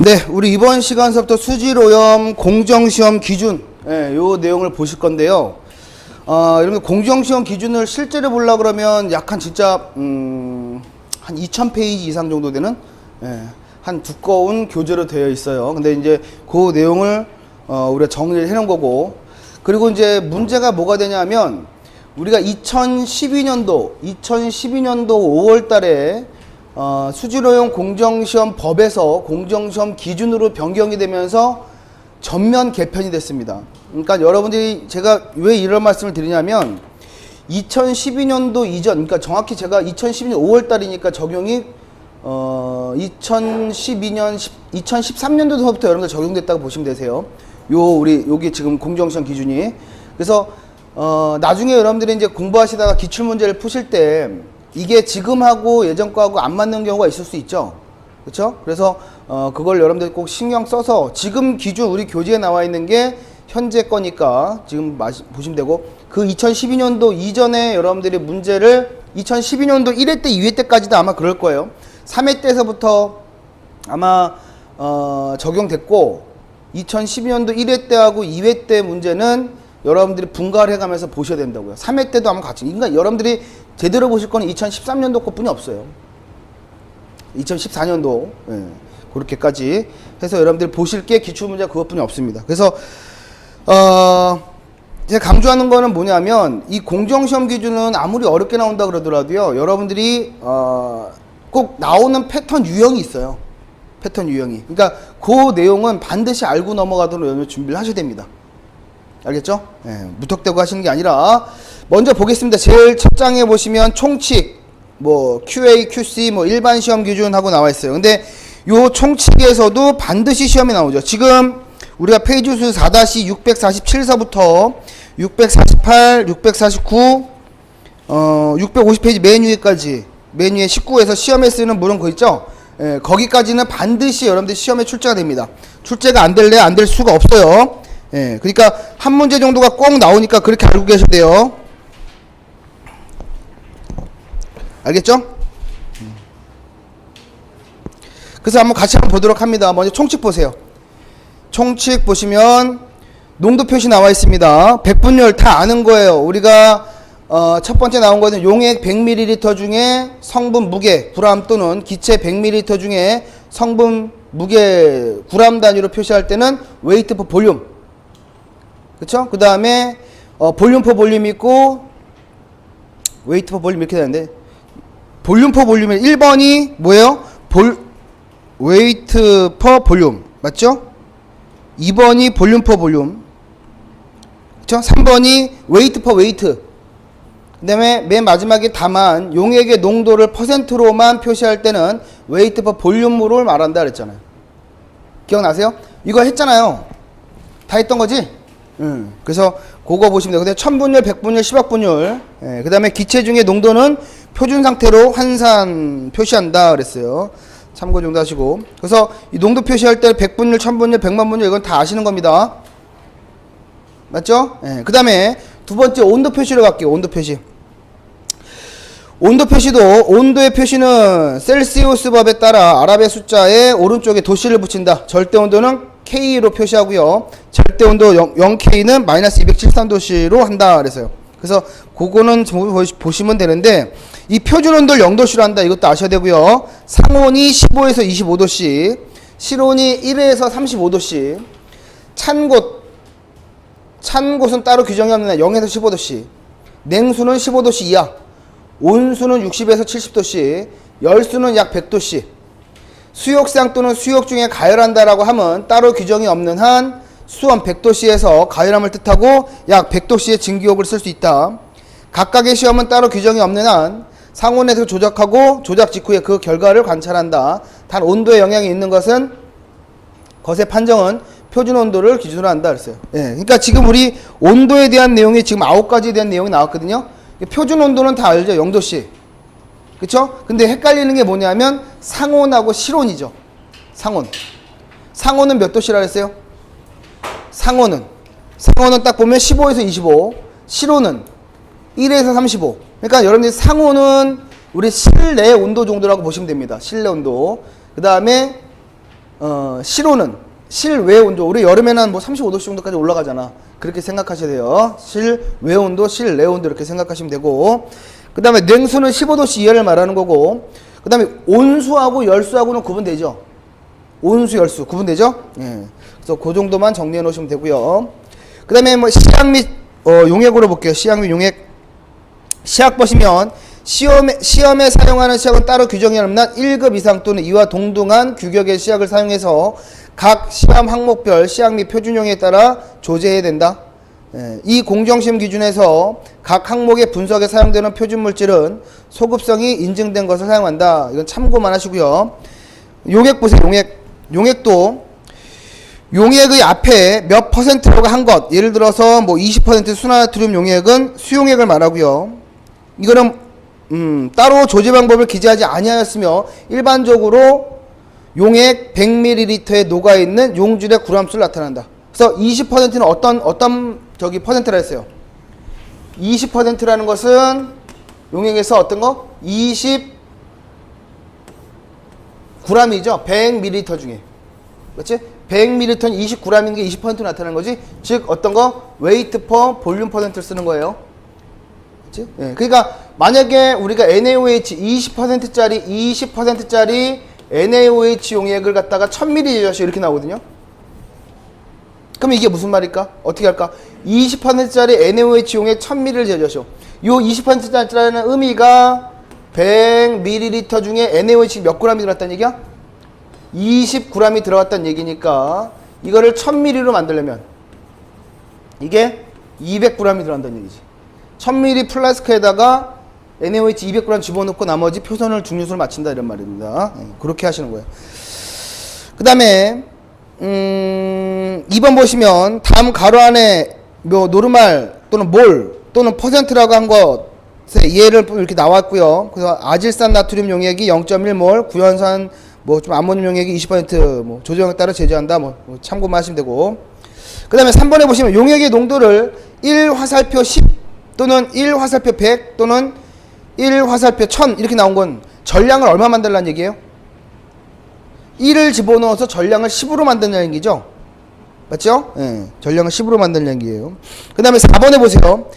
네, 우리 이번 시간서부터 수질오염 공정시험 기준, 요 내용을 보실 건데요. 여러분 공정시험 기준을 실제로 보려고 그러면 약간 진짜 한 2000페이지 이상 정도 되는 한 두꺼운 교재로 되어 있어요. 근데 이제 그 내용을 우리가 정리를 해 놓은 거고, 그리고 이제 문제가 뭐가 되냐면 우리가 2012년도 5월 달에 수질오염 공정시험 법에서 공정시험 기준으로 변경이 되면서 전면 개편이 됐습니다. 그러니까 여러분들이, 제가 왜 이런 말씀을 드리냐면 2012년도 이전, 그러니까 정확히 제가 2012년 5월 달이니까 적용이 2013년도부터 여러분들 적용됐다고 보시면 되세요. 여기 지금 공정시험 기준이. 그래서 나중에 여러분들이 이제 공부하시다가 기출문제를 푸실 때 이게 지금하고 예전 거하고 안 맞는 경우가 있을 수 있죠. 그렇죠? 그래서 그걸 여러분들 꼭 신경 써서, 지금 기준 우리 교재에 나와 있는 게 현재 거니까 지금 보시면 되고, 그 2012년도 이전에 여러분들이 문제를 2012년도 1회 때 2회 때까지도 아마 그럴 거예요. 3회 때서부터 아마 적용됐고, 2012년도 1회 때하고 2회 때 문제는 여러분들이 분갈해 가면서 보셔야 된다고요. 3회 때도 아마 같이. 그러니까 여러분들이 제대로 보실 거는 2013년도 것뿐이 없어요. 2014년도 그렇게까지 해서 여러분들이 보실 게 기출문제 그것뿐이 없습니다. 그래서 제가 강조하는 거는 뭐냐면, 이 공정시험 기준은 아무리 어렵게 나온다 그러더라도요, 여러분들이 꼭 나오는 패턴 유형이 있어요. 패턴 유형이. 그러니까 그 내용은 반드시 알고 넘어가도록 여러분 준비를 하셔야 됩니다. 알겠죠? 무턱대고 하시는 게 아니라 먼저 보겠습니다. 제일 첫 장에 보시면 총칙, 뭐 QA, QC, 뭐 일반 시험 기준 하고 나와 있어요. 근데 요 총칙에서도 반드시 시험에 나오죠. 지금 우리가 페이지 수 4-647서부터 648, 649, 650페이지 맨 위에까지, 맨 위에 19에서 시험에 쓰는 물은 거 있죠? 거기까지는 반드시 여러분들 시험에 출제가 됩니다. 출제가 안 될래 안 될 수가 없어요. 그러니까 한 문제 정도가 꼭 나오니까 그렇게 알고 계셔야 돼요. 알겠죠? 그래서 한번 같이 보도록 합니다. 먼저 총칙 보세요. 총칙 보시면 농도 표시 나와 있습니다. 백분율 다 아는 거예요. 우리가 첫 번째 나온 거는 용액 100ml 중에 성분 무게 g 또는 기체 100ml 중에 성분 무게 g 단위로 표시할 때는 weight per volume. 그쵸? 그 다음에 볼륨 퍼 볼륨 있고 weight per volume 이렇게 되는데, 볼륨 퍼 볼륨의 1번이 뭐예요? weight per volume 맞죠? 2번이 볼륨 퍼 볼륨, 그쵸? 3번이 weight per weight. 그 다음에 맨 마지막에 다만 용액의 농도를 퍼센트로만 표시할 때는 weight per volume를 말한다 그랬잖아요. 기억나세요? 이거 했잖아요. 다 했던 거지? 그래서 그거 보시면 돼요. 근데 1000분율, 100분율, 10억분율. 그 다음에 기체 중에 농도는 표준 상태로 환산 표시한다 그랬어요. 참고 정도 하시고. 그래서 이 농도 표시할 때 100분율, 1000분율, 100만분율 이건 다 아시는 겁니다. 맞죠? 그 다음에 두 번째 온도 표시로 갈게요. 온도 표시. 온도 표시도, 온도의 표시는 셀시우스 법에 따라 아랍의 숫자에 오른쪽에 도씨를 붙인다. 절대 온도는 K로 표시하고요. 절대 온도 0K는 마이너스 273도씨로 한다 그래서요. 그래서 그거는 보시면 되는데, 이 표준 온도를 0도씨로 한다. 이것도 아셔야 되고요. 상온이 15에서 25도씨, 실온이 1에서 35도씨, 찬 곳은 따로 규정이 없는 0에서 15도씨, 냉수는 15도씨 이하, 온수는 60에서 70도씨, 열수는 약 100도씨, 수욕상 또는 수욕 중에 가열한다라고 하면 따로 규정이 없는 한 수온 100도씨에서 가열함을 뜻하고 약 100도씨의 증기호흡을 쓸 수 있다. 각각의 시험은 따로 규정이 없는 한 상온에서 조작하고 조작 직후에 그 결과를 관찰한다. 단 온도에 영향이 있는 것은 것의 판정은 표준 온도를 기준으로 한다 그랬어요. 그러니까 지금 우리 온도에 대한 내용이 지금 9가지에 대한 내용이 나왔거든요. 표준 온도는 다 알죠. 0도씨. 그쵸? 근데 헷갈리는 게 뭐냐면 상온하고 실온이죠. 상온은 몇 도씨라 그랬어요? 상온은 딱 보면 15에서 25, 실온은 1에서 35. 그러니까 여러분들이 상온은 우리 실내 온도 정도라고 보시면 됩니다. 실내 온도. 그 다음에 실외 온도, 우리 여름에는 뭐 35도씨 정도까지 올라가잖아. 그렇게 생각하셔야 돼요. 실외 온도, 실내 온도 이렇게 생각하시면 되고, 그 다음에 냉수는 15도씨 이하를 말하는 거고, 그 다음에 온수하고 열수하고는 구분되죠. 온수, 열수 구분되죠. 예. 그래서 그 정도만 정리해 놓으시면 되고요. 그 다음에 뭐 시약 및 용액으로 볼게요. 시약 및 용액. 시약 보시면 시험에 사용하는 시약은 따로 규정이 없는 1급 이상 또는 이와 동등한 규격의 시약을 사용해서 각 시험 항목별 시약 및 표준용에 따라 조제해야 된다. 예, 이 공정시험 기준에서 각 항목의 분석에 사용되는 표준물질은 소급성이 인증된 것을 사용한다. 이건 참고만 하시고요. 용액 보세요. 용액도 용액의 앞에 몇 퍼센트라고 한 것, 예를 들어서 뭐 20% 순나트륨 용액은 수용액을 말하고요. 이거는 따로 조제 방법을 기재하지 아니하였으며 일반적으로 용액 100ml에 녹아있는 용질의 g수를 나타난다. 그래서 20%는 어떤 퍼센트라 했어요. 20%라는 것은 용액에서 어떤 거? 20g이죠. 100ml 중에. 그렇지? 100ml는 20g인 게 20% 나타나는 거지. 즉 어떤 거? weight per volume percent를 쓰는 거예요. 그렇지? 예. 그러니까 만약에 우리가 NaOH 20%짜리 NaOH 용액을 갖다가 1000ml 제조하시오 이렇게 나오거든요. 그럼 이게 무슨 말일까? 어떻게 할까? 20%짜리 NaOH 용액 1000ml를 제조하시오. 요 20%짜리라는 의미가 100ml 중에 NaOH 몇 g이 들어갔다는 얘기야? 20g이 들어갔다는 얘기니까 이거를 1000ml로 만들려면 이게 200g이 들어간다는 얘기지. 1000ml 플라스크에다가 NaOH 200g 집어넣고 나머지 표선을 중류수를 맞춘다 이런 말입니다. 그렇게 하시는 거예요. 그 다음에 2번 보시면 다음 가로 안에 뭐 노르말 또는 몰 또는 퍼센트라고 한 것의 예를 이렇게 나왔고요. 그래서 아질산 나트륨 용액이 0.1몰, 구연산 뭐 좀 암모늄 용액이 20% 조정에 따라 제조한다. 뭐 참고만 하시면 되고. 그 다음에 3번에 보시면 용액의 농도를 1화살표 10 또는 1화살표 100 또는 1화살표 1000 이렇게 나온 건 전량을 얼마 만들라는 얘기예요? 1을 집어넣어서 전량을 10으로 만든다는 얘기죠. 맞죠? 예, 전량을 10으로 만든다는 얘기예요. 그 다음에 4번에 보세요.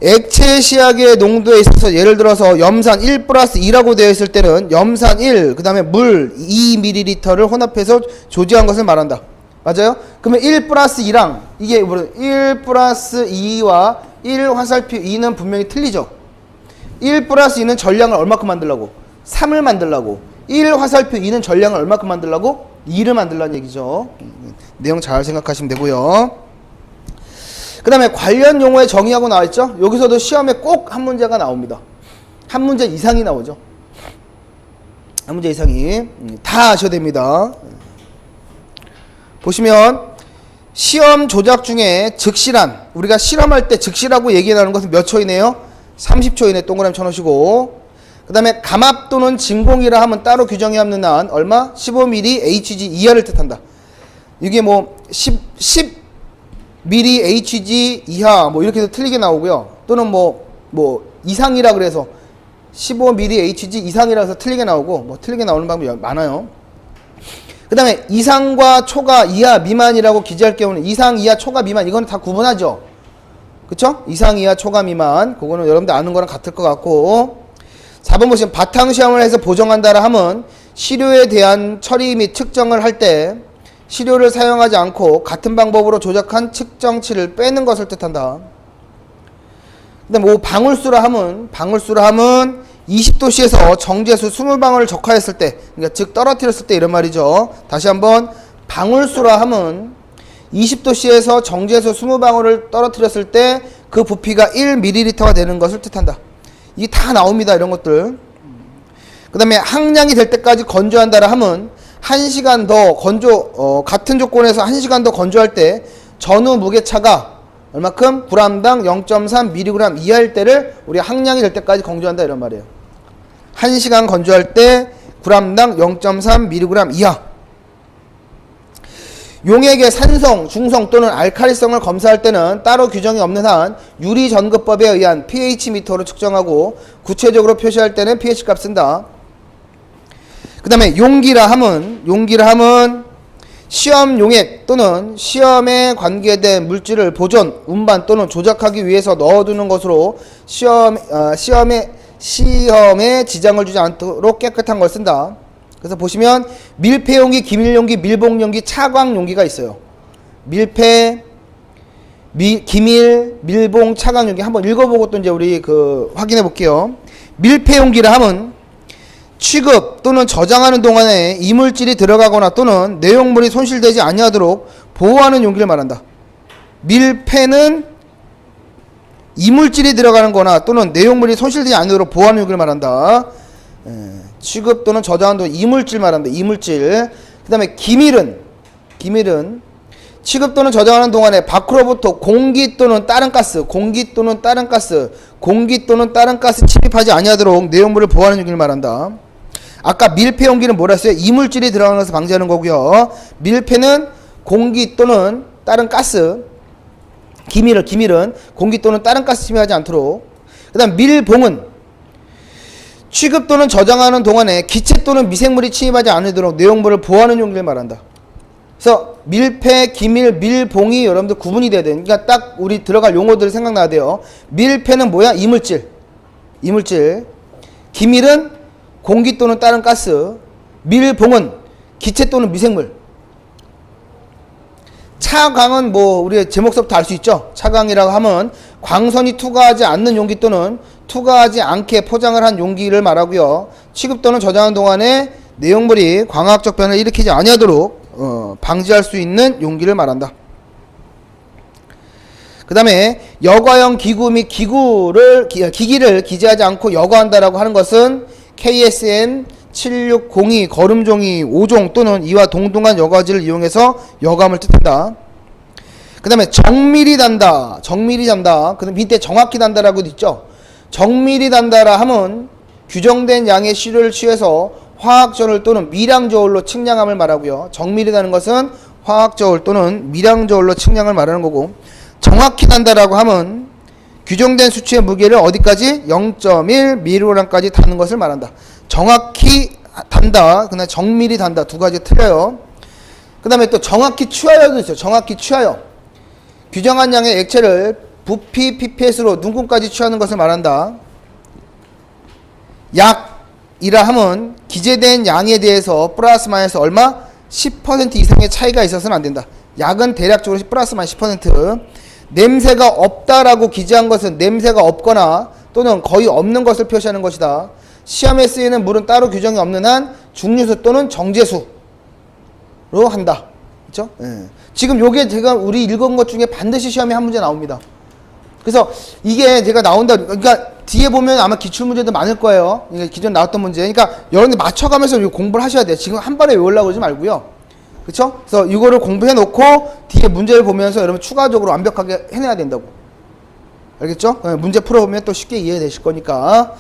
액체 시약의 농도에 있어서 예를 들어서 염산 1 플러스 2라고 되어 있을 때는 염산 1, 그 다음에 물 2ml를 혼합해서 조제한 것을 말한다. 맞아요? 그러면 1 플러스 2랑 이게 1 플러스 2와 1 화살표 2는 분명히 틀리죠. 1 플러스 2는 전량을 얼마큼 만들라고? 3을 만들라고. 1 화살표 2는 전량을 얼마큼 만들라고? 2를 만들라는 얘기죠. 내용 잘 생각하시면 되고요. 그 다음에 관련 용어의 정의하고 나와있죠. 여기서도 시험에 꼭 한 문제가 나옵니다. 한 문제 이상이 나오죠. 한 문제 이상이 다 아셔야 됩니다. 보시면 시험 조작 중에 즉시란, 우리가 실험할 때 즉시라고 얘기하는 것은 몇 초 이내요? 30초 이내 동그라미 쳐놓으시고, 그 다음에 감압 또는 진공이라 하면 따로 규정이 없는 한 얼마? 15ml Hg 이하를 뜻한다. 이게 뭐 10ml Hg 이하 뭐 이렇게 해서 틀리게 나오고요. 또는 뭐 이상이라 그래서 15ml Hg 이상이라 해서 틀리게 나오고, 뭐 틀리게 나오는 방법이 많아요. 그 다음에 이상과 초과, 이하, 미만이라고 기재할 경우는 이상, 이하, 초과, 미만 이거는 다 구분하죠. 그쵸? 이상, 이하, 초과, 미만 그거는 여러분들 아는 거랑 같을 것 같고. 4번 보시면 바탕시험을 해서 보정한다라 함은 시료에 대한 처리 및 측정을 할 때 시료를 사용하지 않고 같은 방법으로 조작한 측정치를 빼는 것을 뜻한다. 그 다음에 방울수라 함은 20도씨에서 정제수 20방울을 적화했을 때, 그러니까 즉 떨어뜨렸을 때 이런 말이죠. 다시 한번 방울수라 함은 20도씨에서 정제수 20방울을 떨어뜨렸을 때 그 부피가 1ml가 되는 것을 뜻한다. 이게 다 나옵니다. 이런 것들. 그 다음에 항량이 될 때까지 건조한다라 함은 1시간 더 같은 조건에서 1시간 더 건조할 때 전후 무게차가 얼마큼? g당 0.3mg 이하일 때를 우리 항량이 될 때까지 건조한다 이런 말이에요. 1시간 건조할 때 g당 0.3mg 이하. 용액의 산성, 중성 또는 알칼리성을 검사할 때는 따로 규정이 없는 한 유리전급법에 의한 pH 미터로 측정하고 구체적으로 표시할 때는 pH 값 쓴다. 그 다음에 용기라 함은 시험 용액 또는 시험에 관계된 물질을 보존, 운반 또는 조작하기 위해서 넣어두는 것으로 시험에 지장을 주지 않도록 깨끗한 걸 쓴다. 그래서 보시면 밀폐용기, 기밀용기, 밀봉용기, 차광용기가 있어요. 밀폐, 기밀, 밀봉, 차광용기 한번 읽어보고 또 이제 우리 확인해 볼게요. 밀폐용기라 함은 취급 또는 저장하는 동안에 이물질이 들어가거나 또는 내용물이 손실되지 아니하도록 보호하는 용기를 말한다. 밀폐는 이물질이 들어가는 거나 또는 내용물이 손실되지 않도록 보호하는 용기를 말한다. 취급 또는 저장하는 동안 이물질 말한다. 이물질. 그 다음에 기밀은 취급 또는 저장하는 동안에 밖으로부터 공기 또는 다른 가스 침입하지 아니하도록 내용물을 보호하는 용기를 말한다. 아까 밀폐 용기는 뭐라 했어요? 이물질이 들어가는 것을 방지하는 거고요. 밀폐는 공기 또는 다른 가스, 기밀은 공기 또는 다른 가스 침입하지 않도록. 그 다음 밀봉은 취급 또는 저장하는 동안에 기체 또는 미생물이 침입하지 않도록 내용물을 보호하는 용기를 말한다. 그래서 밀폐, 기밀, 밀봉이 여러분들 구분이 돼야 돼요. 그러니까 딱 우리 들어갈 용어들이 생각나야 돼요. 밀폐는 뭐야? 이물질. 기밀은 공기 또는 다른 가스. 밀봉은 기체 또는 미생물. 차광은 뭐 우리 제목서부터 알 수 있죠. 차광이라고 하면 광선이 투과하지 않는 용기 또는 투과하지 않게 포장을 한 용기를 말하고요. 취급 또는 저장하는 동안에 내용물이 광학적 변화를 일으키지 아니하도록 방지할 수 있는 용기를 말한다. 그 다음에 여과형 기구 및 기기를 기재하지 않고 여과한다라고 하는 것은 KSN 7602 거름종이 5종 또는 이와 동등한 여과지를 이용해서 여과함을 뜻한다. 그 다음에 정밀히 단다. 그 밑에 정확히 단다라고 있죠. 정밀히 단다라 함은 규정된 양의 시료를 취해서 화학저울 또는 미량저울로 측량함을 말하고요. 정밀히 다는 것은 화학저울 또는 미량저울로 측량을 말하는 거고, 정확히 단다라고 함은 규정된 수치의 무게를 어디까지? 0.1 미리그램까지 다는 것을 말한다. 정확히 단다, 그러나 정밀히 단다, 두 가지 틀려요. 그 다음에 또 정확히 취하여도 있어요. 정확히 취하여. 규정한 양의 액체를 부피 pipet으로 눈금까지 취하는 것을 말한다. 약이라 함은 기재된 양에 대해서 플러스 마이너스 얼마? 10% 이상의 차이가 있어서는 안 된다. 약은 대략적으로 플러스 마이너스 10%. 냄새가 없다라고 기재한 것은 냄새가 없거나 또는 거의 없는 것을 표시하는 것이다. 시험에 쓰이는 물은 따로 규정이 없는 한 중류수 또는 정제수로 한다. 그렇죠? 지금 요게 제가 우리 읽은 것 중에 반드시 시험에 한 문제 나옵니다. 그래서 이게 제가 나온다. 그러니까 뒤에 보면 아마 기출문제도 많을 거예요. 이게 기존 나왔던 문제. 그러니까 여러분들 맞춰가면서 이거 공부를 하셔야 돼요. 지금 한 번에 외우려고 그러지 말고요. 그쵸? 그래서 이거를 공부해 놓고 뒤에 문제를 보면서 여러분 추가적으로 완벽하게 해내야 된다고. 알겠죠? 문제 풀어보면 또 쉽게 이해되실 거니까.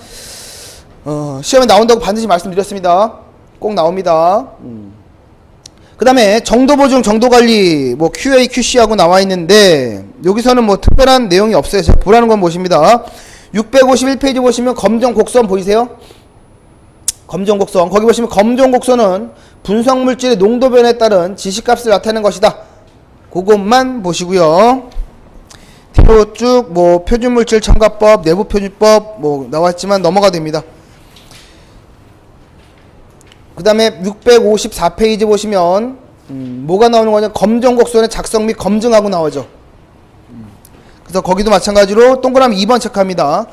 시험에 나온다고 반드시 말씀드렸습니다. 꼭 나옵니다. 그 다음에 정도 보증, 정도 관리, 뭐 QA, QC하고 나와 있는데 여기서는 뭐 특별한 내용이 없어요. 제가 보라는 건 보십니다. 651페이지 보시면 검정 곡선 보이세요? 검정 곡선. 거기 보시면 검정 곡선은 분석 물질의 농도 변화에 따른 지시값을 나타내는 것이다. 그것만 보시고요. 뒤로 쭉 뭐 표준 물질 첨가법, 내부 표준법 뭐 나왔지만 넘어가 됩니다. 그 다음에 654페이지 보시면 뭐가 나오는 거냐? 검정 곡선의 작성 및 검증하고 나오죠. 그래서 거기도 마찬가지로 동그라미 2번 체크합니다.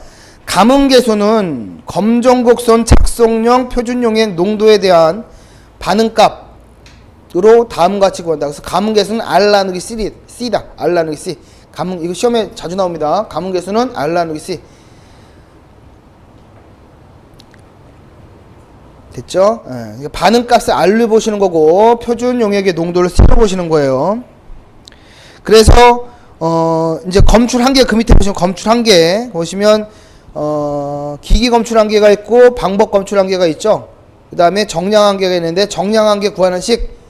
감응계수는 검정 곡선 작성용 표준용액 농도에 대한 반응값으로 다음과 같이 구한다. 그래서 감응계수는 R 나누기 C다. R 나누기 C. 이거 시험에 자주 나옵니다. 감응계수는 R 나누기 C. 됐죠? 반응값을 R로 보시는 거고 표준 용액의 농도를 C로 보시는 거예요. 그래서 이제 검출 한계, 그 밑에 보시면 검출 한계 보시면 기기 검출 한계가 있고 방법 검출 한계가 있죠. 그 다음에 정량 한계가 있는데 정량 한계 구하는 식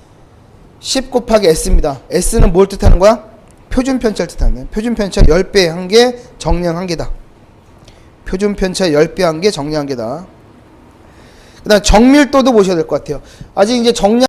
10 곱하기 S입니다. S는 뭘 뜻하는 거야? 표준 편차를 뜻하는. 표준 편차 10배 한계, 정량 한계다. 표준 편차 10배 한계, 정량 한계다. 그 다음 정밀도도 보셔야 될 것 같아요. 아직 이제 정량